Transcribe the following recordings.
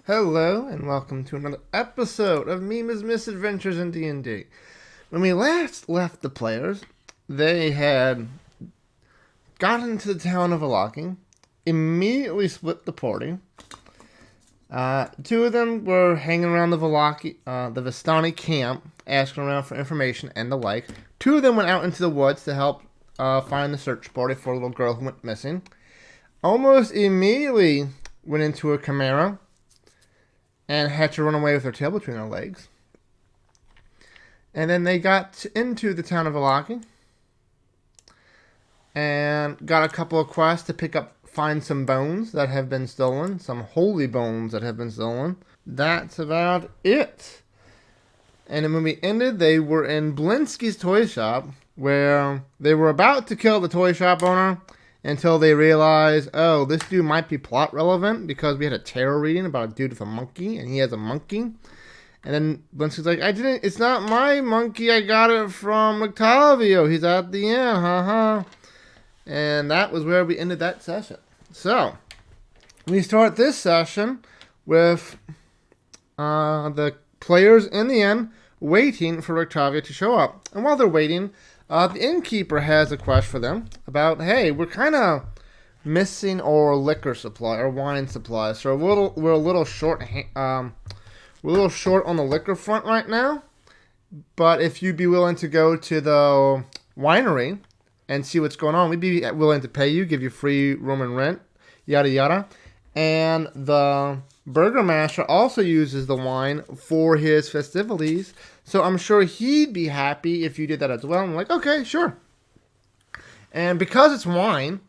Hello, and welcome to another episode of Mema's Misadventures in D&D. When we last left the players, they had gotten into the town of Valaki, immediately split the party. Two of them were hanging around the Vistani camp, asking around for information and the like. Two of them went out into the woods to help find the search party for a little girl who went missing. Almost immediately went into a chimera and had to run away with their tail between their legs. And then they got into the town of Valaki and got a couple of quests to find some bones that have been stolen, some holy bones that have been stolen. That's about it. And then when we ended, they were in Blinsky's toy shop, where they were about to kill the toy shop owner until they realized, oh, this dude might be plot relevant because we had a tarot reading about a dude with a monkey, and he has a monkey. And then Blinsky's like, it's not my monkey, I got it from Octavio. He's at the end, haha. And that was where we ended that session. So, we start this session with the players in the inn waiting for Octavio to show up. And while they're waiting, the innkeeper has a quest for them about, hey, we're kind of missing our liquor supply, our wine supply. So we're a little short. We're a little short on the liquor front right now. But if you'd be willing to go to the winery and see what's going on, we'd be willing to pay you, give you free room and rent, yada yada. And the burgomaster also uses the wine for his festivities, so I'm sure he'd be happy if you did that as well. I'm like, okay, sure. And because it's wine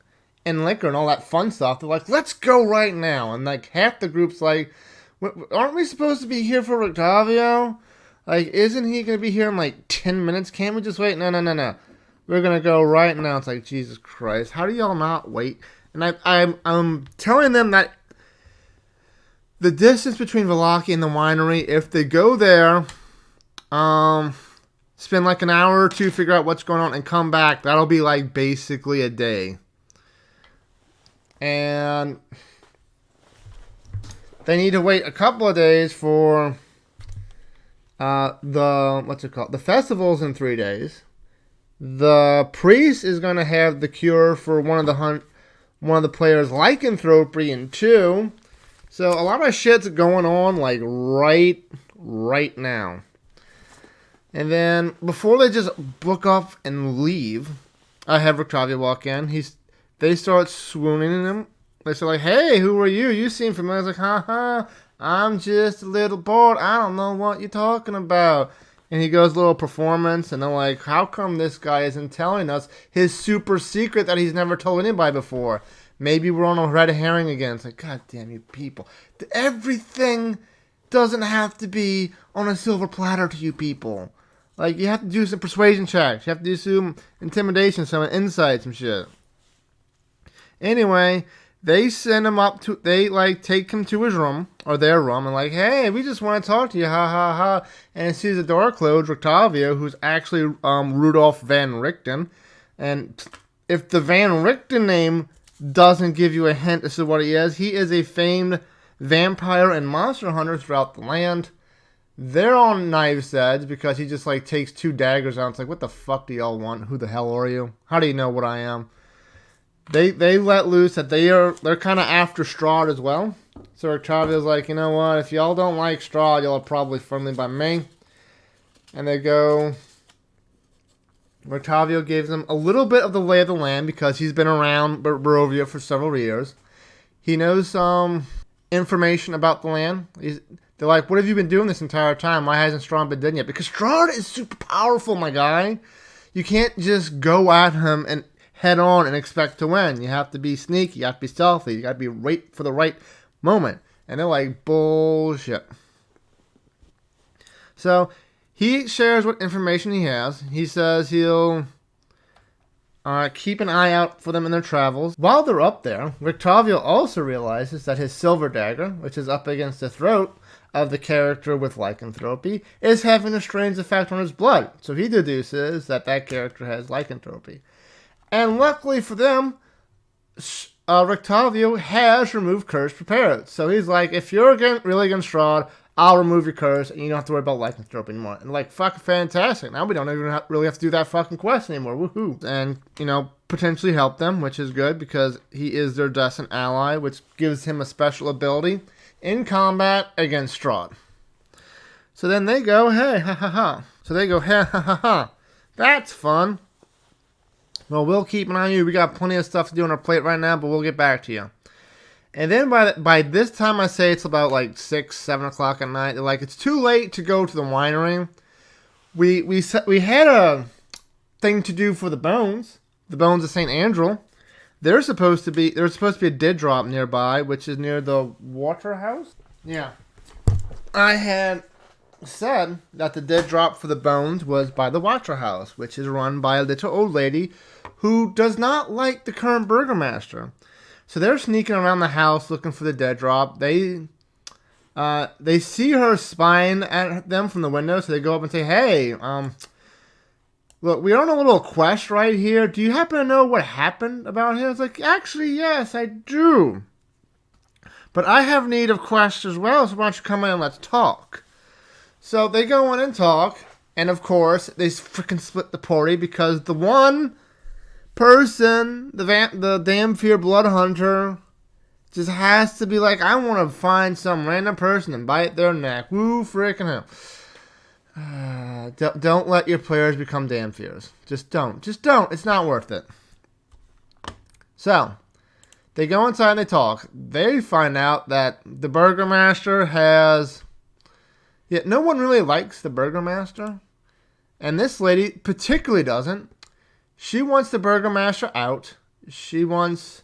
and liquor and all that fun stuff, they're like, let's go right now. And like half the group's like, aren't we supposed to be here for Octavio? Like, isn't he going to be here in like 10 minutes? Can't we just wait? No. We're going to go right now. It's like, Jesus Christ, how do y'all not wait? And I'm telling them that the distance between Valaki and the winery, if they go there, spend like an hour or two, figure out what's going on, and come back, that'll be like basically a day. And they need to wait a couple of days for the festival's in 3 days. The priest is going to have the cure for one of the players' lycanthropy in 2. So a lot of shit's going on like right now. And then before they just book up and leave, I have Octavio walk in. They start swooning in him. They say like, "Hey, who are you? You seem familiar." I was like, "Ha, I'm just a little bored. I don't know what you're talking about." And he goes, little performance, and they're like, "How come this guy isn't telling us his super secret that he's never told anybody before? Maybe we're on a red herring again." It's like, God damn you people. Everything doesn't have to be on a silver platter to you people. Like, you have to do some persuasion checks. You have to do some intimidation, some insight, some shit. Anyway, they send him take him to his room, or their room, and like, "Hey, we just want to talk to you, ha ha ha." And as soon as the door closed, Octavio, who's actually Rudolph Van Richten, and if the Van Richten name doesn't give you a hint as to what he is a famed vampire and monster hunter throughout the land. They're on knife's edge because he just like takes 2 daggers out. It's like, what the fuck do y'all want? Who the hell are you? How do you know what I am? They let loose that they're kind of after Strahd as well. So Octavio's like, you know what? If y'all don't like Strahd, y'all are probably friendly by me. And they go. Octavio gives them a little bit of the lay of the land because he's been around Barovia for several years. He knows some information about the land. They're like, what have you been doing this entire time? Why hasn't Strahd been dead yet? Because Strahd is super powerful, my guy. You can't just go at him and head on and expect to win. You have to be sneaky. You have to be stealthy. You got to be right for the right moment. And they're like, bullshit. So he shares what information he has. He says he'll keep an eye out for them in their travels. While they're up there, Octavio also realizes that his silver dagger, which is up against the throat of the character with lycanthropy, is having a strange effect on his blood. So he deduces that character has lycanthropy. And luckily for them, Rictavio has removed curse prepared. So he's like, if you're really against Strahd, I'll remove your curse, and you don't have to worry about lycanthropy anymore. And like, fucking fantastic. Now we don't even really have to do that fucking quest anymore. Woohoo. And, potentially help them, which is good, because he is their destined ally, which gives him a special ability in combat against Strahd. So then they go, hey, ha ha ha. So they go, hey, ha ha ha. That's fun. Well, we'll keep an eye on you. We got plenty of stuff to do on our plate right now, but we'll get back to you. And then by this time, I say it's about like 6, 7 o'clock at night. They're like, it's too late to go to the winery. We had a thing to do for the bones of St. Andrew. There's supposed to be a dead drop nearby, which is near the water house. Yeah, I had said that the dead drop for the bones was by the water house, which is run by a little old lady who does not like the current burgomaster. So they're sneaking around the house looking for the dead drop. They see her spying at them from the window, so they go up and say, hey, look, we're on a little quest right here. Do you happen to know what happened about him? It's like, actually, yes, I do. But I have need of quests as well, so why don't you come in and let's talk? So they go in and talk, and of course, they freaking split the party because the one person, the Damphir Blood Hunter, just has to be like, I want to find some random person and bite their neck. Woo, freaking hell. Don't let your players become Damphirs. Just don't. Just don't. It's not worth it. So, they go inside and they talk. They find out that the Burgomaster has... Yeah, no one really likes the Burgomaster. And this lady particularly doesn't. She wants the Burgomaster out. She wants...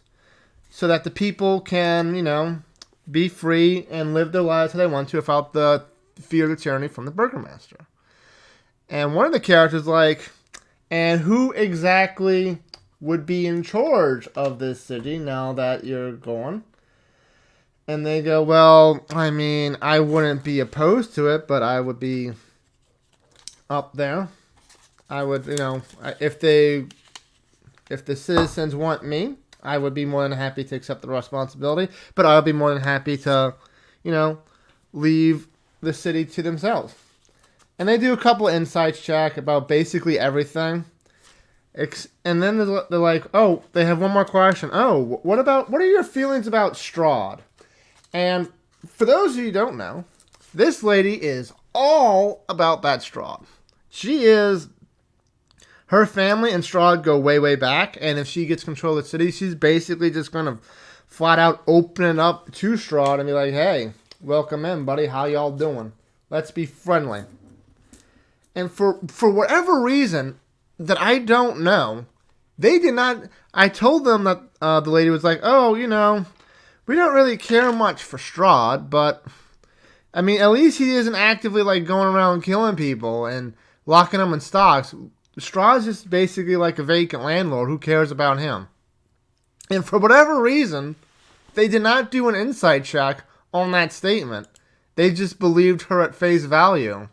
so that the people can, be free and live their lives how they want to without the fear of the tyranny from the Burgomaster. And one of the characters like, and who exactly would be in charge of this city now that you're gone? And they go, well, I mean, I wouldn't be opposed to it, but I would be up there. I would, if the citizens want me, I would be more than happy to accept the responsibility, but I would be more than happy to, leave the city to themselves. And they do a couple of insights check about basically everything. And then they're like, oh, they have one more question. Oh, what are your feelings about Strahd? And for those of you who don't know, this lady is all about that Strahd. She is... her family and Strahd go way, way back, and if she gets control of the city, she's basically just going to flat out open it up to Strahd and be like, hey, welcome in, buddy. How y'all doing? Let's be friendly. And for whatever reason that I don't know, they did not... I told them that the lady was like, oh, we don't really care much for Strahd, but, I mean, at least he isn't actively, going around killing people and locking them in stocks. Strahd's just basically like a vacant landlord. Who cares about him? And for whatever reason, they did not do an insight check on that statement. They just believed her at face value.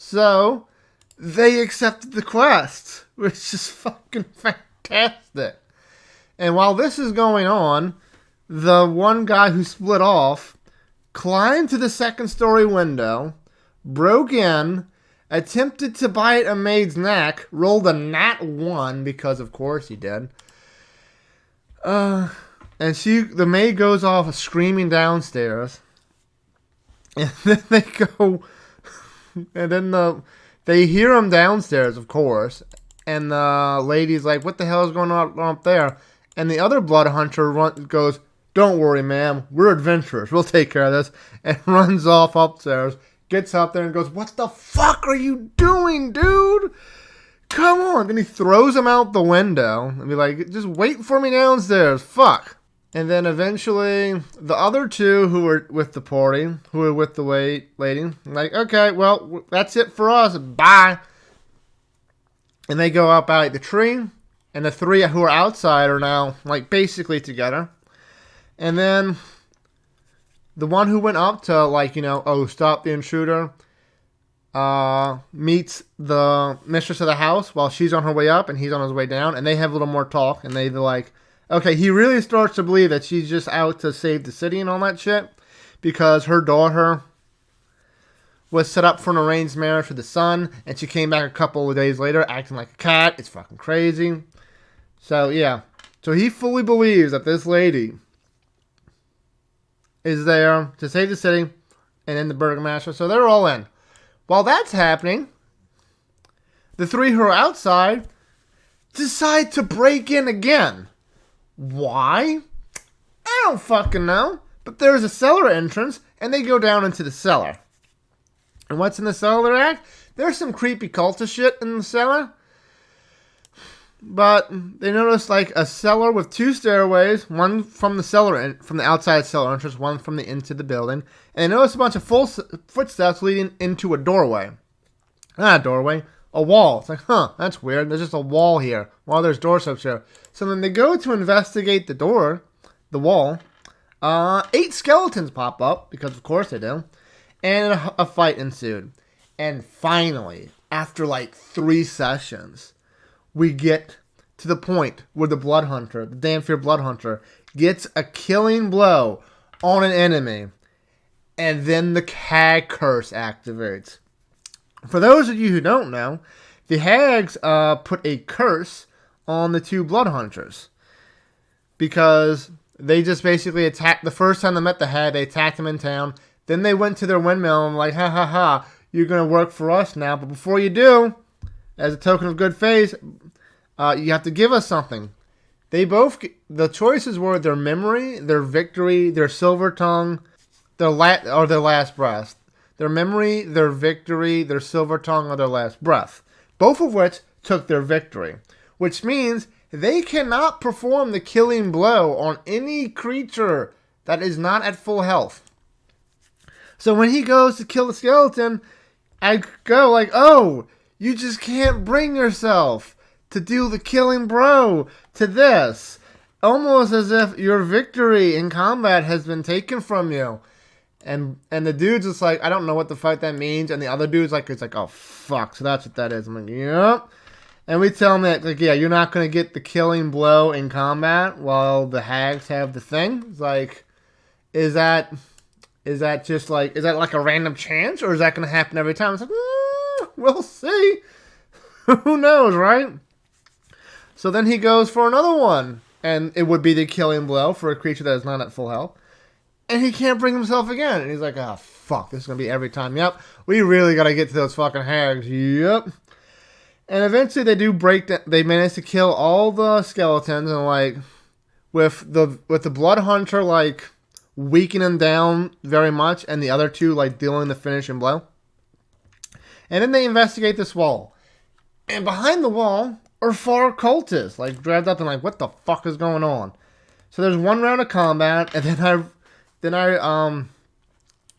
So, they accepted the quest, which is fucking fantastic. And while this is going on, the one guy who split off climbed to the second story window, broke in, attempted to bite a maid's neck, rolled a nat 1, because of course he did. And the maid goes off screaming downstairs. And then they go... and then they hear him downstairs, of course. And the lady's like, what the hell is going on up there? And the other blood hunter goes, don't worry, ma'am. We're adventurers. We'll take care of this. And runs off upstairs. Gets up there and goes, what the fuck are you doing, dude? Come on. Then he throws him out the window and be like, just wait for me downstairs. Fuck. And then eventually the other two who were with the party, who were with the lady, like, okay, well, that's it for us. Bye. And they go up out the tree. And the three who are outside are now, basically together. And then... the one who went up to, stop the intruder, meets the mistress of the house while she's on her way up and he's on his way down. And they have a little more talk. And they're like, Okay, he really starts to believe that she's just out to save the city and all that shit because her daughter was set up for an arranged marriage with the son, and she came back a couple of days later acting like a cat. It's fucking crazy. So, yeah. So he fully believes that this lady is there to save the city and end the Burgomaster. So they're all in. While that's happening, the three who are outside decide to break in again. Why? I don't fucking know. But there's a cellar entrance, and they go down into the cellar. And what's in the cellar act? There's some creepy cultist shit in the cellar. But they notice like a cellar with two stairways, one from the cellar from the outside cellar entrance, one from the into the building. And they notice a bunch of full footsteps leading into a doorway. Not a doorway, a wall. It's like, huh, that's weird. There's just a wall here. Well, there's doorsteps here. So then they go to investigate the wall. 8 skeletons pop up, because of course they do. And a fight ensued. And finally, after like 3 sessions, we get to the point where the Blood Hunter, the Danfear Blood Hunter, gets a killing blow on an enemy. And then the Hag Curse activates. For those of you who don't know, the Hags put a curse on the 2 Blood Hunters. Because they just basically attacked, the first time they met the Hag, they attacked them in town. Then they went to their windmill and like, ha ha ha, you're going to work for us now. But before you do, as a token of good faith, you have to give us something. They both, the choices were their memory, their victory, their silver tongue, their last breath. Their memory, their victory, their silver tongue, or their last breath. Both of which took their victory. Which means they cannot perform the killing blow on any creature that is not at full health. So when he goes to kill the skeleton, I go like, oh, you just can't bring yourself to do the killing blow to this. Almost as if your victory in combat has been taken from you. And the dude's just like, I don't know what the fuck that means. And the other dude's like, it's like, oh, fuck. So that's what that is. I'm like, yep. And we tell him that, like, yeah, you're not going to get the killing blow in combat while the hags have the thing. It's like, is that just like, is that like a random chance? Or is that going to happen every time? It's like, we'll see. Who knows, right? So then he goes for another one. And it would be the killing blow for a creature that is not at full health. And he can't bring himself again. And he's like, oh, fuck, this is going to be every time. Yep, we really got to get to those fucking hags. Yep. And eventually they do break down. They manage to kill all the skeletons. And, like, with the Blood Hunter, like, weakening down very much. And the other 2, like, dealing the finishing blow. And then they investigate this wall. And behind the wall are 4 cultists, like, dragged up and like, what the fuck is going on? So there's 1 round of combat. And then I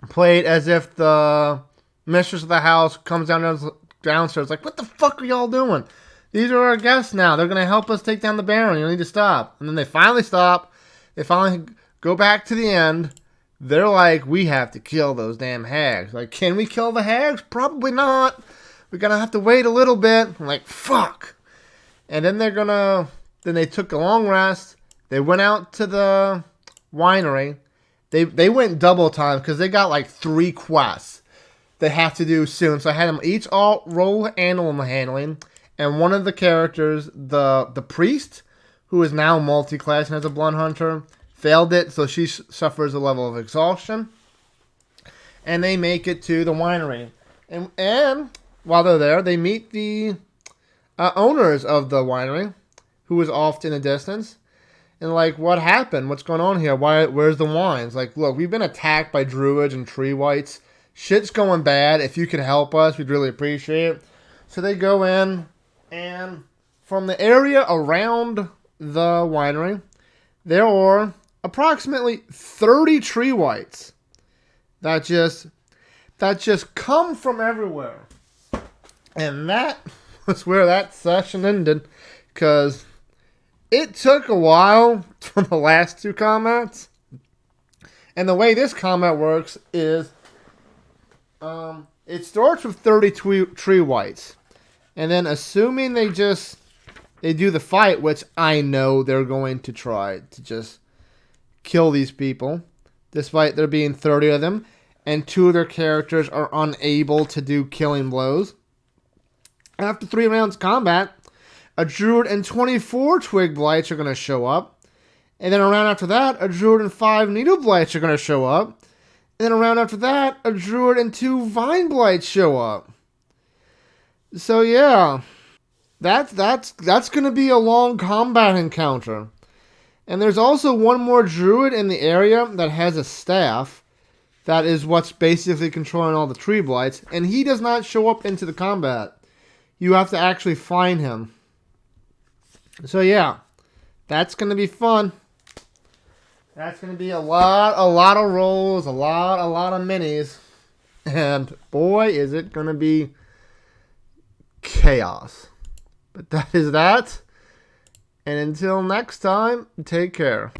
played as if the mistress of the house comes downstairs like, what the fuck are y'all doing? These are our guests now. They're going to help us take down the Baron. You need to stop. And then they finally stop. They finally go back to the end. They're like, we have to kill those damn hags. Like, can we kill the hags? Probably not. We're going to have to wait a little bit. I'm like, fuck. And then then they took a long rest. They went out to the winery. They went double time because they got like 3 quests they have to do soon. So I had them each all roll animal handling. And one of the characters, the priest, who is now multi-class and has a Blood Hunter, failed it. So she suffers a level of exhaustion. And they make it to the winery. And while they're there, they meet the owners of the winery, who is off in the distance. And, like, what happened? What's going on here? Where's the wines? Like, look, we've been attacked by druids and tree wights. Shit's going bad. If you could help us, we'd really appreciate it. So they go in, and from the area around the winery, there are approximately 30 tree wights that just come from everywhere. And that was where that session ended, because it took a while for the last 2 combats. And the way this combat works is it starts with 30 tree wights. And then assuming they just they do the fight, which I know they're going to try to just kill these people, despite there being 30 of them, and 2 of their characters are unable to do killing blows. After 3 rounds combat, a druid and 24 twig blights are going to show up. And then a round after that, a druid and 5 needle blights are going to show up. And then a round after that, a druid and 2 vine blights show up. So yeah, that's going to be a long combat encounter. And there's also one more druid in the area that has a staff. That is what's basically controlling all the tree blights. And he does not show up into the combat. You have to actually find him. So yeah, that's going to be fun. That's going to be a lot of rolls, a lot of minis. And boy, is it going to be chaos. But that is that. And until next time, take care.